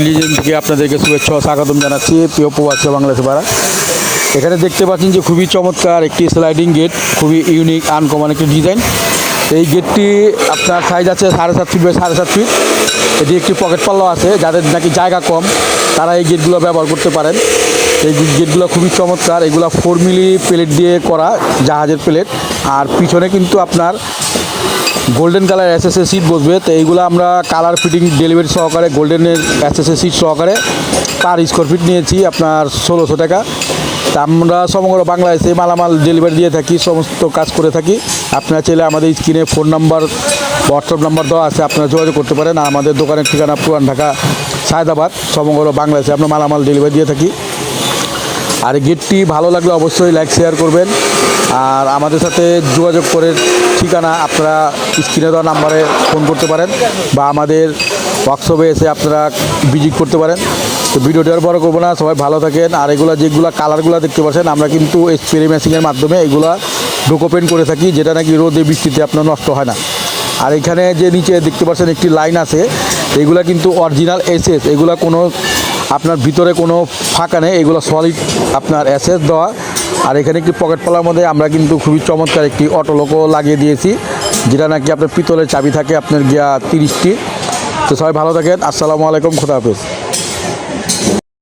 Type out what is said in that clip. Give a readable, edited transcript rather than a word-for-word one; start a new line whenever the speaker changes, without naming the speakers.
Religion থেকে আপনাদেরকে শুভেচ্ছা ও স্বাগতম জানাচ্ছি প্রিয় প্রবাসী বাংলাদেশে ভাড়া। এখানে দেখতে পাচ্ছেন যে খুবই চমৎকার একটি স্লাইডিং গেট, খুবই ইউনিক আনকমন একটি ডিজাইন। এই গেটটি আপনার সাইজ আছে 7.5 ফিট বাই 7.5 ফিট। এটি একটি পকেট পাল্লা আছে, যাদের নাকি জায়গা কম তারা এই গেটগুলো ব্যবহার করতে পারেন। এই গেটগুলো খুবই চমৎকার, এগুলো 4 মিলি প্লেট দিয়ে করা, জাহাজের প্লেট। আর পিছনে কিন্তু আপনার গোল্ডেন কালার এসএসএ সিট বসবে। তো এইগুলো আমরা কালার ফিটিং ডেলিভারি সহকারে গোল্ডেনের এসএসএ সিট সহকারে পার স্কোয়ার ফিট নিয়েছি আপনার 1600 টাকা। তা আমরা সমগ্র বাংলাদেশে মালামাল ডেলিভারি দিয়ে থাকি, সমস্ত কাজ করে থাকি। আপনারা চাইলে আমাদের স্ক্রিনে ফোন নাম্বার, হোয়াটসঅ্যাপ নাম্বার দেওয়া আছে, আপনারা যোগাযোগ করতে পারেন। আর আমাদের দোকানের ঠিকানা পুরান ঢাকা, সায়দাবাদ। সমগ্র বাংলাদেশে আমরা মালামাল ডেলিভারি দিয়ে থাকি। আর এই গেটটি ভালো লাগলে অবশ্যই লাইক শেয়ার করবেন। আর আমাদের সাথে যোগাযোগ করে ঠিকানা আপনারা স্ক্রিনে দেওয়া নাম্বারে ফোন করতে পারেন বা আমাদের ওয়ার্কশপে এসে আপনারা ভিজিট করতে পারেন। তো ভিডিওটি আর বড় করবো না, সবাই ভালো থাকেন। আর এগুলো যেগুলো কালারগুলো দেখতে পাচ্ছেন, আমরা কিন্তু স্প্রে মেশিনের মাধ্যমে এগুলা ডোকোপেন্ট করে থাকি, যেটা নাকি রোদে বৃষ্টিতে আপনার নষ্ট হয় না। আর এখানে যে নিচে দেখতে পাচ্ছেন একটি লাইন আছে, এগুলা কিন্তু অরিজিনাল এসএস, এগুলা কোনো আপনার ভিতরে কোনো ফাঁকা নেই, এগুলো সলিড আপনার এসএস দেওয়া। আর এখানে একটি পকেট পাল্লার মধ্যে আমরা কিন্তু খুবই চমৎকার একটি অটো লোকও লাগিয়ে দিয়েছি, যেটা নাকি আপনার পিতলের চাবি থাকে আপনার গিয়া 30টি। তো সবাই ভালো থাকেন, আসসালামু আলাইকুম, খোদা হাফেজ।